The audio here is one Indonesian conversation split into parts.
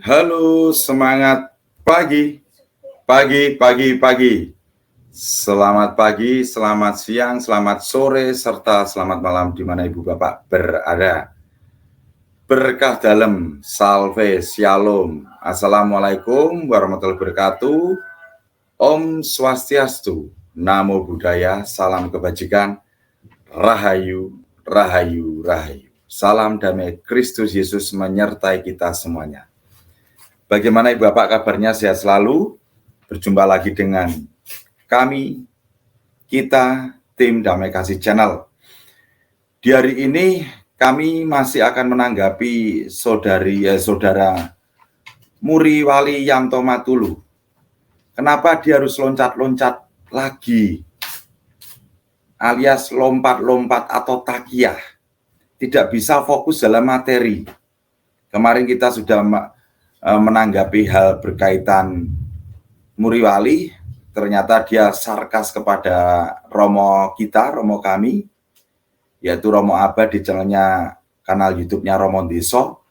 Halo, semangat pagi, pagi. Selamat pagi, selamat siang, selamat sore, serta selamat malam di mana Ibu Bapak berada. Berkah dalam, salve, shalom. Assalamualaikum warahmatullahi wabarakatuh. Om Swastiastu, Namo Buddhaya, salam kebajikan, Rahayu, Rahayu, Rahayu. Salam damai Kristus Yesus menyertai kita semuanya. Bagaimana Ibu Bapak kabarnya, sehat selalu? Berjumpa lagi dengan kami, kita, tim Damai Kasih Channel. Di hari ini kami masih akan menanggapi saudara Muri Wali Yanto Matulu. Kenapa dia harus loncat-loncat lagi, alias lompat-lompat atau takiyah? Tidak bisa fokus dalam materi. Kemarin kita sudah menanggapi hal berkaitan Muri Wali, ternyata dia sarkas kepada Romo kita, Romo kami, yaitu Romo Abah di channelnya, kanal YouTube-nya Romo Deso.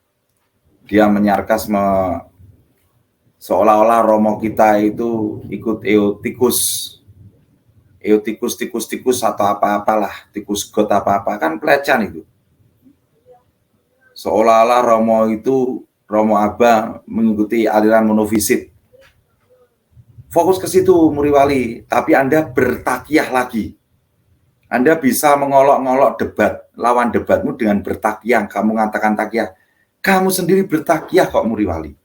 Dia menyarkas seolah-olah Romo kita itu ikut tikus atau apa-apalah, tikus got apa-apa, kan pelecehan itu. Seolah-olah Romo Abah mengikuti aliran monofisit. Fokus ke situ Muri Wali, tapi Anda bertakiyah lagi. Anda bisa mengolok-ngolok debat, lawan debatmu dengan bertakiyah. Kamu mengatakan takiyah, kamu sendiri bertakiyah kok Muri Wali.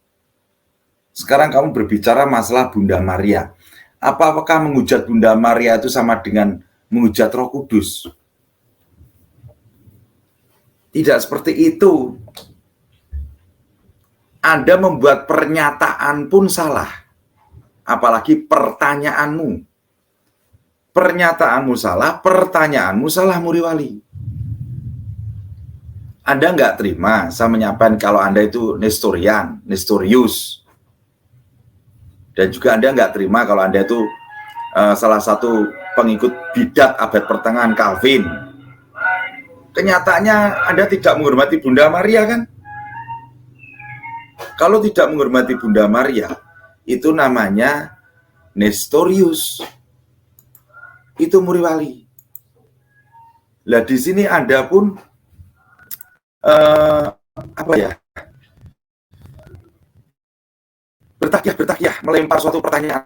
Sekarang kamu berbicara masalah Bunda Maria. Apakah menghujat Bunda Maria itu sama dengan menghujat Roh Kudus? Tidak seperti itu. Anda membuat pernyataan pun salah, apalagi pertanyaanmu. Pernyataanmu salah, pertanyaanmu salah Muri Wali. Anda nggak terima saya menyampaikan kalau Anda itu Nestorius. Dan juga Anda nggak terima kalau Anda itu salah satu pengikut bidat abad pertengahan Calvin. Kenyataannya Anda tidak menghormati Bunda Maria, kan? Kalau tidak menghormati Bunda Maria, itu namanya Nestorius. Itu Muri Wali. Lah di sini Anda pun bertakiyah, melempar suatu pertanyaan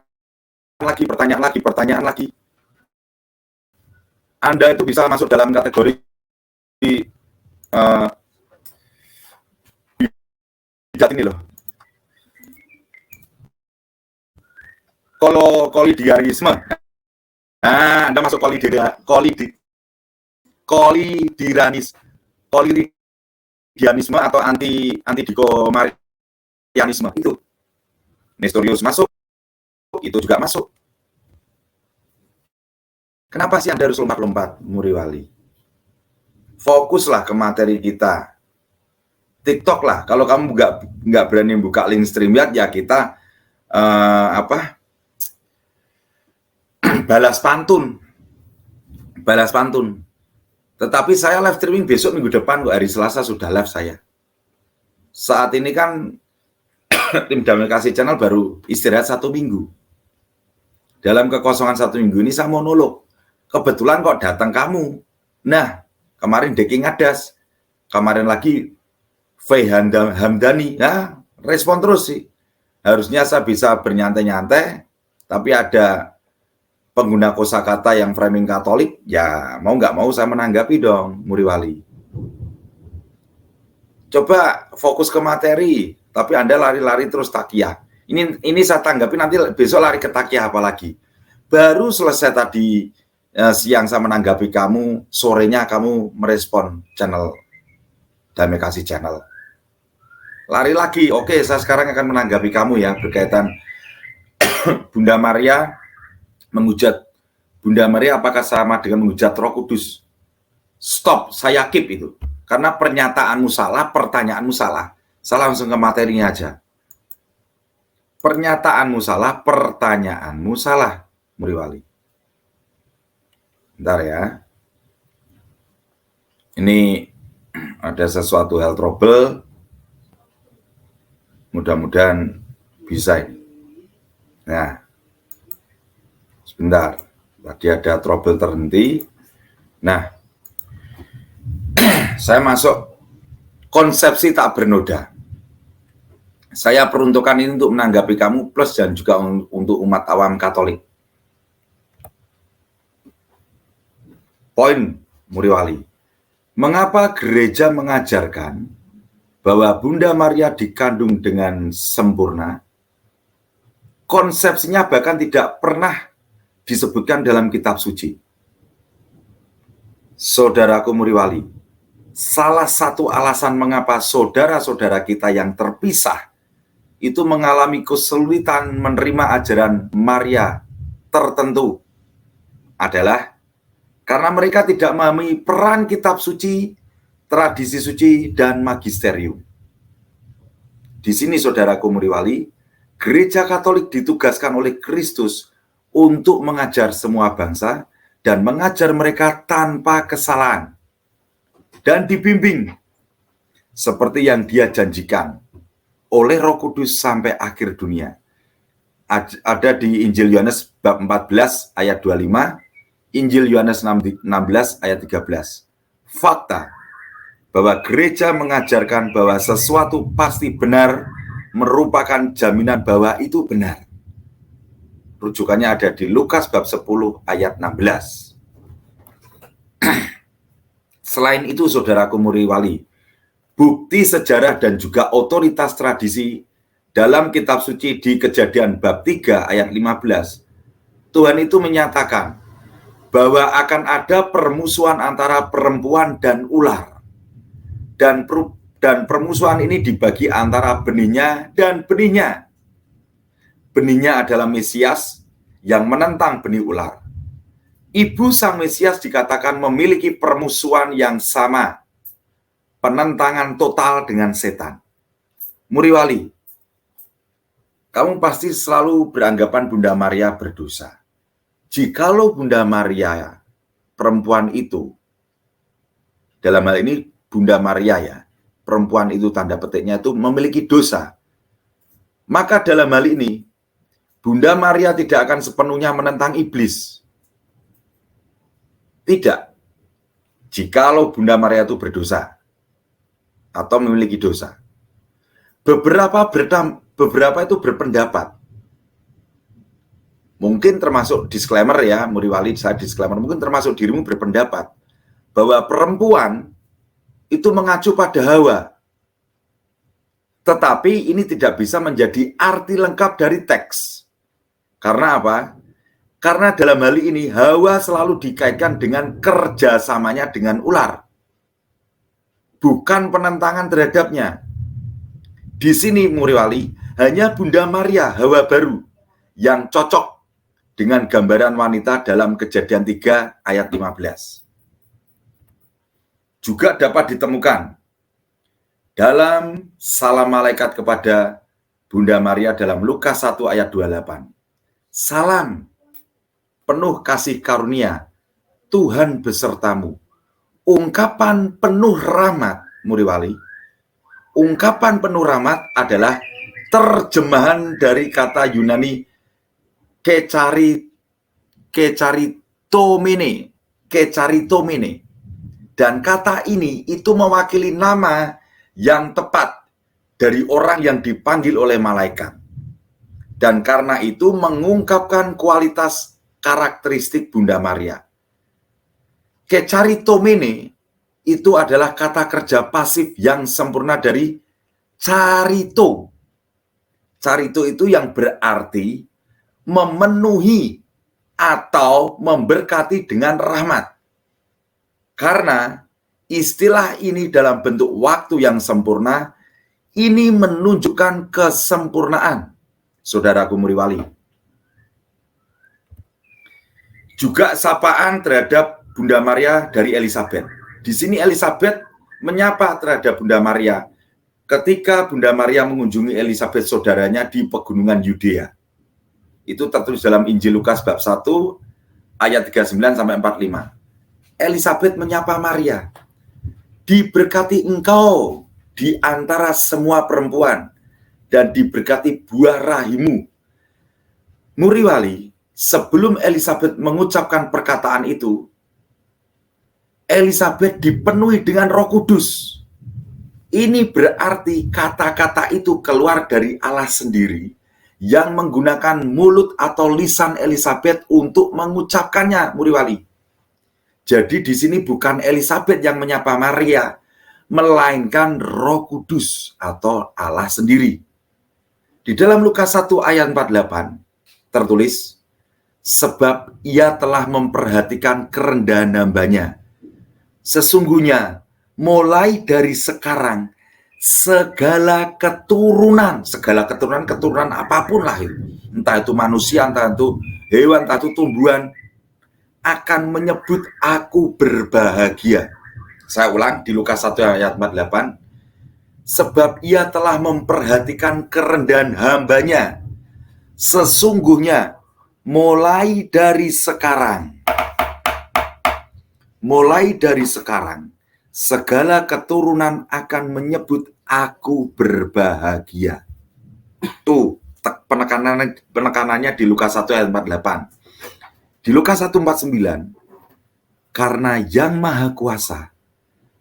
lagi. Anda itu bisa masuk dalam kategori bidat ini loh. Kolidiarisme. Nah, Anda masuk kolidianisme atau anti-dikomarianisme itu. Nestorius masuk, itu juga masuk. Kenapa sih Anda harus lompat-lompat, Muri Wali? Fokuslah ke materi kita. TikTok lah, kalau kamu nggak berani buka link StreamYard, ya kita balas pantun. Tetapi saya live streaming besok minggu depan, hari Selasa sudah live saya. Saat ini kan tim Damai Kasih Channel baru istirahat 1 minggu. Dalam kekosongan 1 minggu ini saya monolog. Kebetulan kok datang kamu. Nah, kemarin Deki Ngadas, kemarin lagi Fay Hamdani. Nah, respon terus sih. Harusnya saya bisa bernyantai-nyantai, tapi ada pengguna kosakata yang framing Katolik, ya mau nggak mau saya menanggapi dong, Muri Wali. Coba fokus ke materi, tapi Anda lari-lari terus takiyah. Ini saya tanggapi, nanti besok lari ke takiyah apalagi. Baru selesai tadi siang saya menanggapi kamu, sorenya kamu merespon channel Damai Kasih Channel. Lari lagi, oke, saya sekarang akan menanggapi kamu ya berkaitan Bunda Maria menghujat Bunda Maria apakah sama dengan menghujat Roh Kudus? Stop, saya keep itu. Karena pernyataanmu salah, pertanyaanmu salah. Saya langsung ke materinya aja. Pernyataanmu salah, pertanyaanmu salah, Muri Wali. Bentar ya. Ini ada sesuatu hal trouble. Mudah-mudahan bisa ini. Nah, sebentar. Tadi ada trouble terhenti. Nah, saya masuk konsepsi tak bernoda. Saya peruntukkan ini untuk menanggapi kamu plus dan juga untuk umat awam Katolik. Poin Muriwali. Mengapa gereja mengajarkan bahwa Bunda Maria dikandung dengan sempurna? Konsepsinya bahkan tidak pernah disebutkan dalam kitab suci. Saudaraku Muriwali, salah satu alasan mengapa saudara-saudara kita yang terpisah itu mengalami kesulitan menerima ajaran Maria tertentu adalah karena mereka tidak memahami peran kitab suci, tradisi suci, dan magisterium. Di sini saudaraku Muriwali, Gereja Katolik ditugaskan oleh Kristus untuk mengajar semua bangsa dan mengajar mereka tanpa kesalahan dan dibimbing seperti yang Dia janjikan oleh Roh Kudus sampai akhir dunia. Ada di Injil Yohanes bab 14 ayat 25, Injil Yohanes 16 ayat 13. Fakta bahwa gereja mengajarkan bahwa sesuatu pasti benar merupakan jaminan bahwa itu benar. Rujukannya ada di Lukas bab 10 ayat 16. Selain itu saudaraku Muriwali, bukti sejarah dan juga otoritas tradisi dalam kitab suci di Kejadian bab 3 ayat 15, Tuhan itu menyatakan bahwa akan ada permusuhan antara perempuan dan ular. Dan permusuhan ini dibagi antara benihnya dan benihnya. Benihnya adalah Mesias yang menentang benih ular. Ibu sang Mesias dikatakan memiliki permusuhan yang sama, penentangan total dengan setan. Muriwali, kamu pasti selalu beranggapan Bunda Maria berdosa. Jikalau Bunda Maria, perempuan itu, dalam hal ini Bunda Maria ya, perempuan itu tanda petiknya itu memiliki dosa, maka dalam hal ini Bunda Maria tidak akan sepenuhnya menentang iblis. Tidak. Jikalau Bunda Maria itu berdosa atau memiliki dosa. Beberapa itu berpendapat, mungkin termasuk disclaimer ya, Muriwali, saya disclaimer, mungkin termasuk dirimu berpendapat bahwa perempuan itu mengacu pada Hawa. Tetapi ini tidak bisa menjadi arti lengkap dari teks. Karena apa? Karena dalam hal ini Hawa selalu dikaitkan dengan kerjasamanya dengan ular. Bukan penentangan terhadapnya. Di sini Muriwali, hanya Bunda Maria, Hawa baru, yang cocok dengan gambaran wanita dalam Kejadian 3 ayat 15. Juga dapat ditemukan dalam salam malaikat kepada Bunda Maria dalam Lukas 1 ayat 28. Salam, penuh kasih karunia, Tuhan besertamu. Ungkapan penuh rahmat, Muriwali. Ungkapan penuh rahmat adalah terjemahan dari kata Yunani kecharitomene. Dan kata ini itu mewakili nama yang tepat dari orang yang dipanggil oleh malaikat. Dan karena itu mengungkapkan kualitas karakteristik Bunda Maria. Kecharitomene itu adalah kata kerja pasif yang sempurna dari charito. Charito itu yang berarti memenuhi atau memberkati dengan rahmat. Karena istilah ini dalam bentuk waktu yang sempurna, ini menunjukkan kesempurnaan, saudaraku Muriwali. Juga sapaan terhadap Bunda Maria dari Elizabeth. Di sini Elizabeth menyapa terhadap Bunda Maria ketika Bunda Maria mengunjungi Elizabeth saudaranya di pegunungan Yudea. Itu tertulis dalam Injil Lukas bab 1 ayat 39 sampai 45. Elizabeth menyapa Maria, diberkati engkau di antara semua perempuan, dan diberkati buah rahimmu. Muriwali, sebelum Elizabeth mengucapkan perkataan itu, Elizabeth dipenuhi dengan Roh Kudus. Ini berarti kata-kata itu keluar dari Allah sendiri yang menggunakan mulut atau lisan Elizabeth untuk mengucapkannya, Muriwali. Jadi di sini bukan Elizabeth yang menyapa Maria, melainkan Roh Kudus atau Allah sendiri. Di dalam Lukas 1 ayat 48 tertulis, sebab ia telah memperhatikan kerendahan hambanya. Sesungguhnya mulai dari sekarang segala keturunan apapun lah, entah itu manusia, entah itu hewan, entah itu tumbuhan, akan menyebut aku berbahagia. Saya ulang di Lukas 1 ayat 48, sebab ia telah memperhatikan kerendahan hambanya. Sesungguhnya mulai dari sekarang segala keturunan akan menyebut aku berbahagia. Tuh penekanannya di Lukas 1 ayat 48. Di Lukas 1:49, karena Yang Maha Kuasa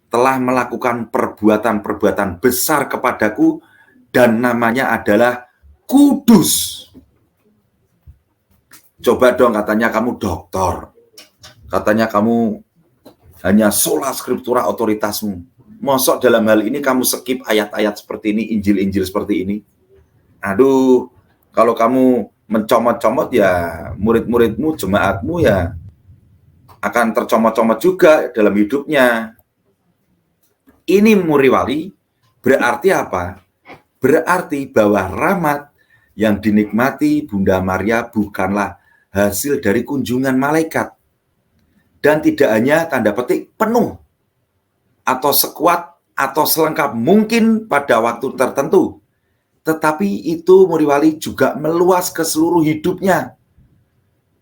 telah melakukan perbuatan-perbuatan besar kepadaku dan namanya adalah Kudus. Coba dong, katanya kamu doktor, katanya kamu hanya sola scriptura otoritasmu. Mosok dalam hal ini kamu skip ayat-ayat seperti ini, Injil-Injil seperti ini? Aduh, kalau kamu mencomot-comot ya murid-muridmu, jemaatmu ya akan tercomot-comot juga dalam hidupnya. Ini Muriwali berarti apa? Berarti bahwa rahmat yang dinikmati Bunda Maria bukanlah hasil dari kunjungan malaikat. Dan tidak hanya tanda petik penuh atau sekuat atau selengkap mungkin pada waktu tertentu, tetapi itu Muriwali juga meluas ke seluruh hidupnya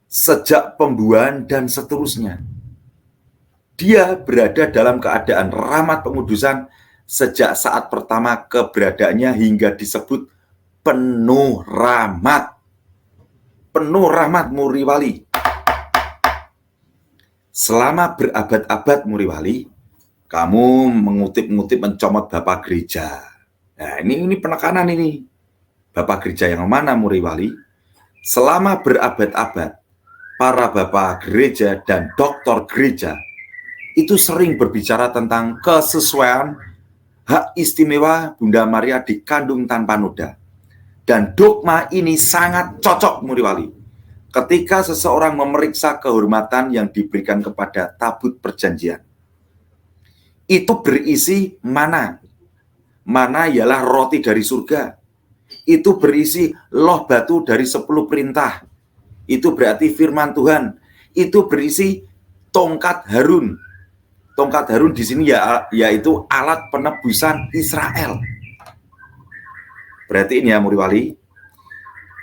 sejak pembuahan dan seterusnya. Dia berada dalam keadaan rahmat pengudusan sejak saat pertama keberadaannya hingga disebut penuh rahmat. Penuh rahmat Muriwali. Selama berabad-abad Muriwali, kamu mengutip-ngutip, mencomot Bapak Gereja. Nah, ini penekanan ini. Bapak Gereja yang mana Muriwali? Selama berabad-abad, para Bapak Gereja dan Doktor Gereja itu sering berbicara tentang kesesuaian hak istimewa Bunda Maria dikandung tanpa noda. Dan dogma ini sangat cocok Muriwali ketika seseorang memeriksa kehormatan yang diberikan kepada tabut perjanjian. Itu berisi mana? Mana ialah roti dari surga. Itu berisi loh batu dari 10 perintah. Itu berarti firman Tuhan. Itu berisi tongkat Harun. Tongkat Harun di sini yaitu alat penebusan Israel. Berarti ini ya Muriwali.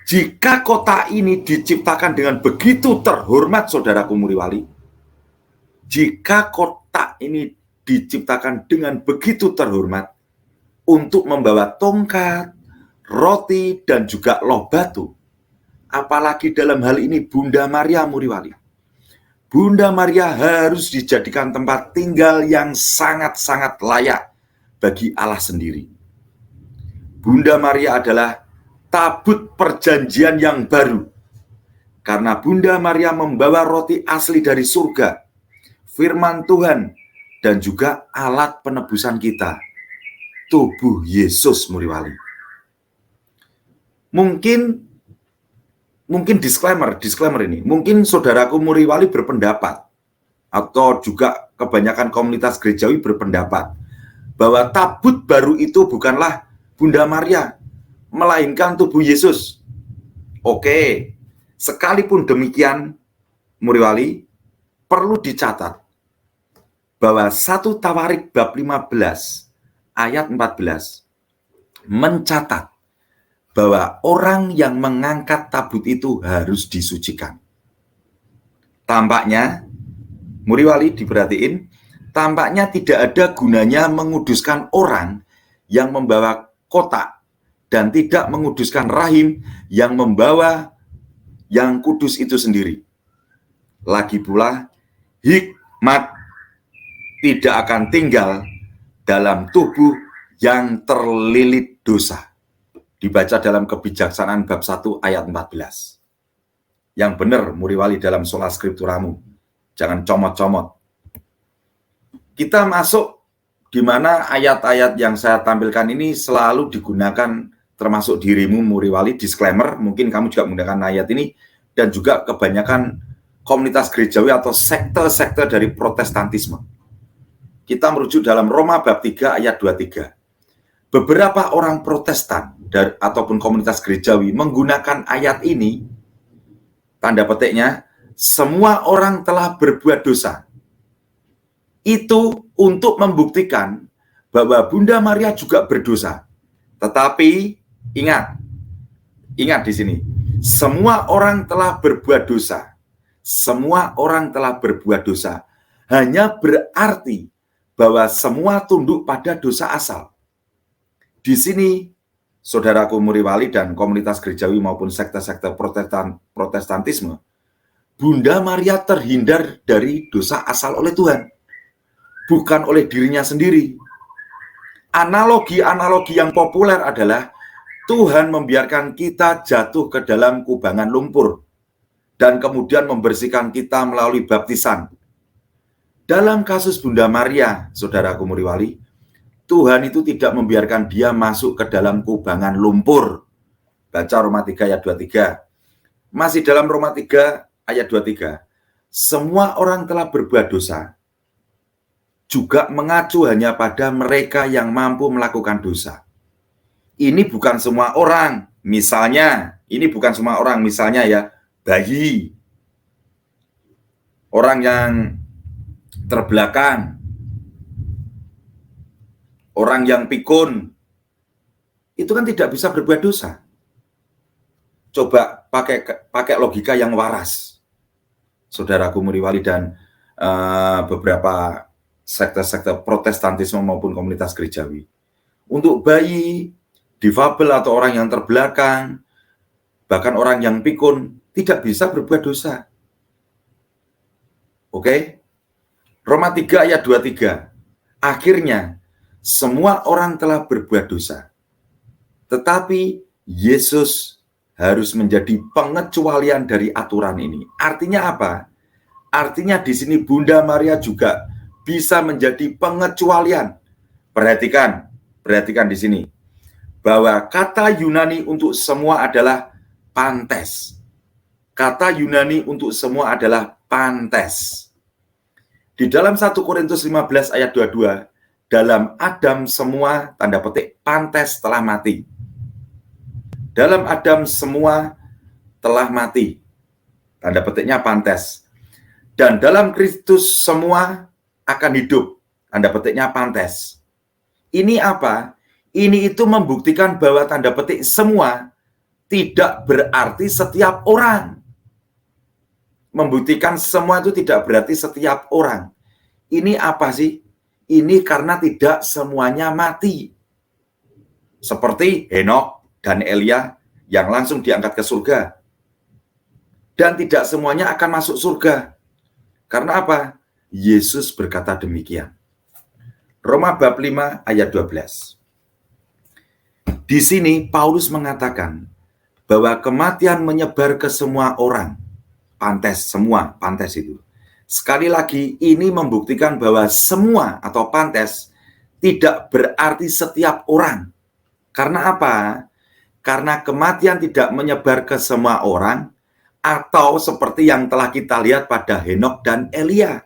Jika kota ini diciptakan dengan begitu terhormat, saudaraku Muriwali, jika kota ini diciptakan dengan begitu terhormat untuk membawa tongkat, roti, dan juga loh batu, apalagi dalam hal ini Bunda Maria Muriwali. Bunda Maria harus dijadikan tempat tinggal yang sangat-sangat layak bagi Allah sendiri. Bunda Maria adalah tabut perjanjian yang baru. Karena Bunda Maria membawa roti asli dari surga, firman Tuhan, dan juga alat penebusan kita, tubuh Yesus Muriwali. Mungkin disclaimer ini, mungkin saudaraku Muriwali berpendapat, atau juga kebanyakan komunitas gerejawi berpendapat, bahwa tabut baru itu bukanlah Bunda Maria, melainkan tubuh Yesus. Oke, sekalipun demikian, Muriwali, perlu dicatat bahwa 1 Tawarik bab 15 ayat 14 mencatat bahwa orang yang mengangkat tabut itu harus disucikan. Tampaknya, Muriwali diperhatiin, tampaknya tidak ada gunanya menguduskan orang yang membawa kotak dan tidak menguduskan rahim yang membawa yang kudus itu sendiri. Lagi pula, hikmat tidak akan tinggal dalam tubuh yang terlilit dosa. Dibaca dalam Kebijaksanaan bab 1 ayat 14. Yang benar, Muriwali, dalam sola skripturamu. Jangan comot-comot. Kita masuk di mana ayat-ayat yang saya tampilkan ini selalu digunakan, termasuk dirimu, Muriwali, disclaimer, mungkin kamu juga menggunakan ayat ini, dan juga kebanyakan komunitas gerejawi atau sekte-sekte dari protestantisme. Kita merujuk dalam Roma bab 3 ayat 23. Beberapa orang Protestan ataupun komunitas gerejawi menggunakan ayat ini, tanda petiknya, semua orang telah berbuat dosa. Itu untuk membuktikan bahwa Bunda Maria juga berdosa. Tetapi ingat di sini, semua orang telah berbuat dosa. Semua orang telah berbuat dosa. Hanya berarti bahwa semua tunduk pada dosa asal. Di sini, saudaraku Muriwali dan komunitas gerejawi maupun sekte-sekte protestantisme, Bunda Maria terhindar dari dosa asal oleh Tuhan, bukan oleh dirinya sendiri. Analogi-analogi yang populer adalah Tuhan membiarkan kita jatuh ke dalam kubangan lumpur dan kemudian membersihkan kita melalui baptisan. Dalam kasus Bunda Maria, saudaraku Muriwali, Tuhan itu tidak membiarkan dia masuk ke dalam kubangan lumpur. Baca Roma 3 ayat 23. Masih dalam Roma 3 ayat 23. Semua orang telah berbuat dosa, juga mengacu hanya pada mereka yang mampu melakukan dosa. Ini bukan semua orang. Misalnya ya, bayi, orang yang terbelakang, orang yang pikun, itu kan tidak bisa berbuat dosa. Coba pakai logika yang waras, saudaraku Muriwali dan beberapa sekte-sekte protestantisme maupun komunitas gerejawi. Untuk bayi, difabel atau orang yang terbelakang, bahkan orang yang pikun, tidak bisa berbuat dosa. Oke? Roma 3 ayat 23. Akhirnya, semua orang telah berbuat dosa. Tetapi Yesus harus menjadi pengecualian dari aturan ini. Artinya apa? Artinya di sini Bunda Maria juga bisa menjadi pengecualian. Perhatikan di sini. Bahwa kata Yunani untuk semua adalah pantes. Kata Yunani untuk semua adalah pantes. Di dalam 1 Korintus 15 ayat 22, dalam Adam semua, tanda petik, pantes telah mati. Dalam Adam semua telah mati. Tanda petiknya pantes. Dan dalam Kristus semua akan hidup. Tanda petiknya pantes. Ini apa? Ini itu membuktikan bahwa tanda petik semua tidak berarti setiap orang. Membuktikan semua itu tidak berarti setiap orang. Ini apa sih? Ini karena tidak semuanya mati. Seperti Henok dan Elia yang langsung diangkat ke surga. Dan tidak semuanya akan masuk surga. Karena apa? Yesus berkata demikian. Roma bab 5 ayat 12. Di sini Paulus mengatakan bahwa kematian menyebar ke semua orang. Pantes, semua, pantes itu. Sekali lagi, ini membuktikan bahwa semua atau pantes tidak berarti setiap orang. Karena apa? Karena kematian tidak menyebar ke semua orang, atau seperti yang telah kita lihat pada Henok dan Elia.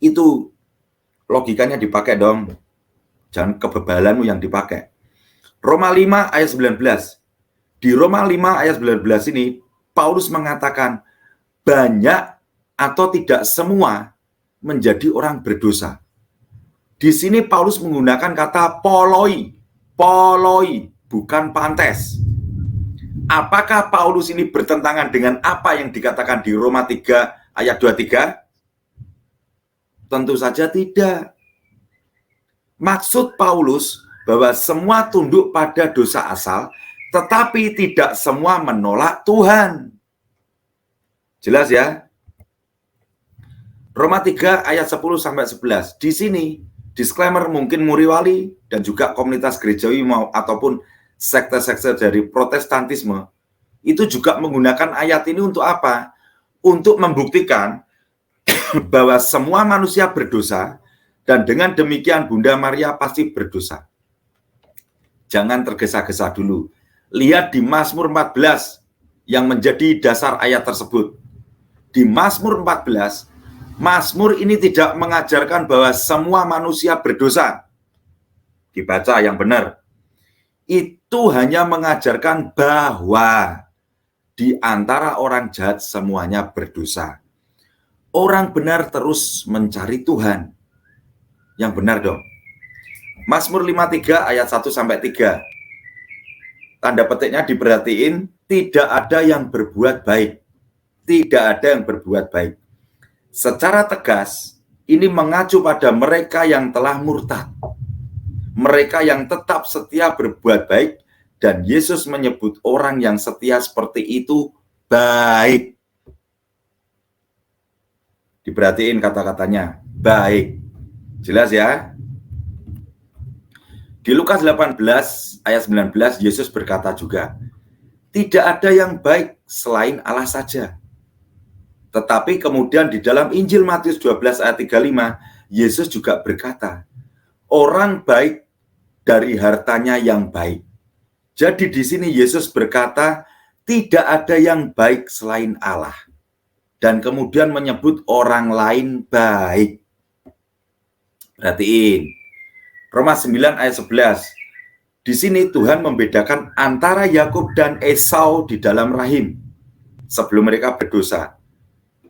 Itu logikanya dipakai dong. Jangan kebebalanmu yang dipakai. Roma 5 ayat 19. Di Roma 5 ayat 19 ini, Paulus mengatakan banyak atau tidak semua menjadi orang berdosa. Di sini Paulus menggunakan kata poloi, bukan pantes. Apakah Paulus ini bertentangan dengan apa yang dikatakan di Roma 3 ayat 23? Tentu saja tidak. Maksud Paulus bahwa semua tunduk pada dosa asal, tetapi tidak semua menolak Tuhan. Jelas ya? Roma 3 ayat 10 sampai 11. Di sini disclaimer, mungkin Muriwali dan juga komunitas gerejawi ataupun sekte-sekte dari Protestantisme itu juga menggunakan ayat ini untuk apa? Untuk membuktikan bahwa semua manusia berdosa dan dengan demikian Bunda Maria pasti berdosa. Jangan tergesa-gesa dulu. Lihat di Mazmur 14 yang menjadi dasar ayat tersebut. Di Mazmur 14, Mazmur ini tidak mengajarkan bahwa semua manusia berdosa. Dibaca yang benar. Itu hanya mengajarkan bahwa di antara orang jahat semuanya berdosa. Orang benar terus mencari Tuhan. Yang benar dong. Mazmur 53 ayat 1 sampai 3. Tanda petiknya diperhatiin, tidak ada yang berbuat baik. Tidak ada yang berbuat baik. Secara tegas, ini mengacu pada mereka yang telah murtad. Mereka yang tetap setia berbuat baik, dan Yesus menyebut orang yang setia seperti itu baik. Diperhatiin kata-katanya, baik. Jelas ya? Di Lukas 18 ayat 19, Yesus berkata juga, tidak ada yang baik selain Allah saja. Tetapi kemudian di dalam Injil Matius 12 ayat 35, Yesus juga berkata, orang baik dari hartanya yang baik. Jadi di sini Yesus berkata, tidak ada yang baik selain Allah. Dan kemudian menyebut orang lain baik. Perhatiin. Roma 9 ayat 11. Di sini Tuhan membedakan antara Yakub dan Esau di dalam rahim sebelum mereka berdosa.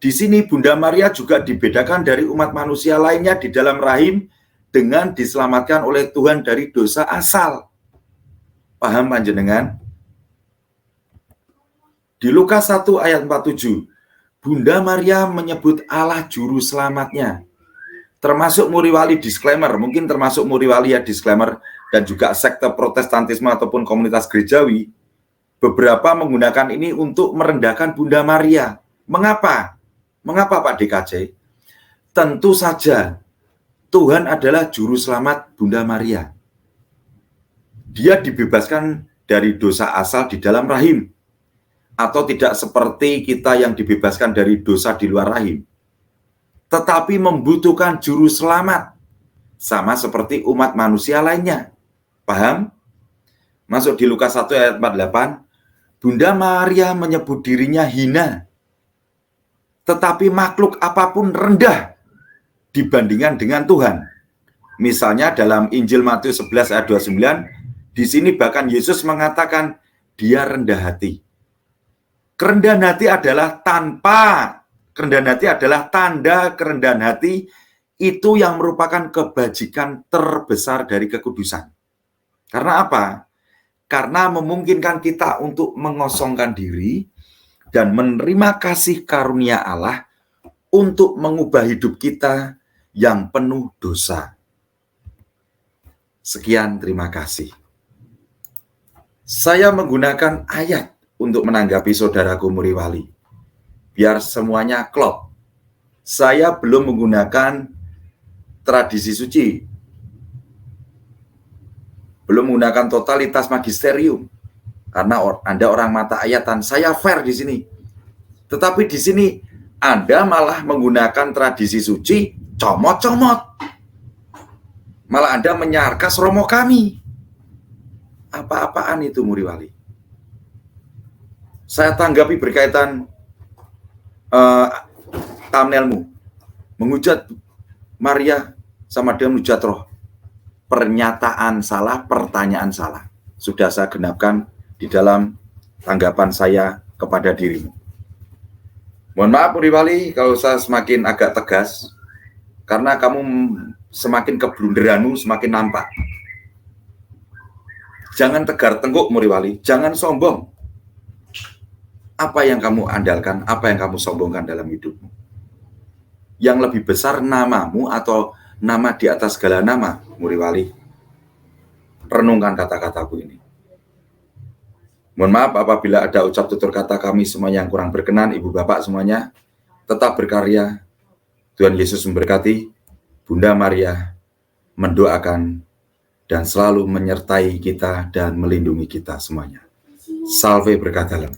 Di sini Bunda Maria juga dibedakan dari umat manusia lainnya di dalam rahim dengan diselamatkan oleh Tuhan dari dosa asal. Paham panjenengan? Di Lukas 1 ayat 47, Bunda Maria menyebut Allah juru selamatnya. Termasuk Muriwali disclaimer, mungkin termasuk Muriwali ya disclaimer, dan juga sekte Protestantisme ataupun komunitas gerejawi, beberapa menggunakan ini untuk merendahkan Bunda Maria. Mengapa? Mengapa Pak DKC? Tentu saja Tuhan adalah juru selamat Bunda Maria. Dia dibebaskan dari dosa asal di dalam rahim, atau tidak seperti kita yang dibebaskan dari dosa di luar rahim, tetapi membutuhkan juru selamat, sama seperti umat manusia lainnya. Paham? Masuk di Lukas 1 ayat 48, Bunda Maria menyebut dirinya hina, tetapi makhluk apapun rendah dibandingkan dengan Tuhan. Misalnya dalam Injil Matius 11 ayat 29, di sini bahkan Yesus mengatakan dia rendah hati. Kerendahan hati adalah kerendahan hati adalah tanda kerendahan hati, itu yang merupakan kebajikan terbesar dari kekudusan. Karena apa? Karena memungkinkan kita untuk mengosongkan diri dan menerima kasih karunia Allah untuk mengubah hidup kita yang penuh dosa. Sekian, terima kasih. Saya menggunakan ayat untuk menanggapi saudaraku Muriwali, biar semuanya klop. Saya belum menggunakan tradisi suci, belum menggunakan totalitas magisterium, karena Anda orang mata ayatan. Saya fair di sini. Tetapi di sini Anda malah menggunakan tradisi suci, comot-comot. Malah Anda menyarkas romo kami. Apa-apaan itu Muriwali? Saya tanggapi berkaitan thumbnailmu, menghujat Maria sama dengan menghujat roh. Pernyataan salah, pertanyaan salah. Sudah saya genapkan di dalam tanggapan saya kepada dirimu. Mohon maaf Muriwali kalau saya semakin agak tegas, karena kamu semakin keblunderanmu semakin nampak. Jangan tegar tengkuk Muriwali, jangan sombong. Apa yang kamu andalkan, apa yang kamu sombongkan dalam hidupmu? Yang lebih besar namamu atau nama di atas segala nama, Muriwali? renungkan kata-kataku ini. Mohon maaf apabila ada ucap tutur kata kami semuanya yang kurang berkenan. Ibu Bapak semuanya tetap berkarya. Tuhan Yesus memberkati. Bunda Maria mendoakan dan selalu menyertai kita dan melindungi kita semuanya. Salve berkat dalam.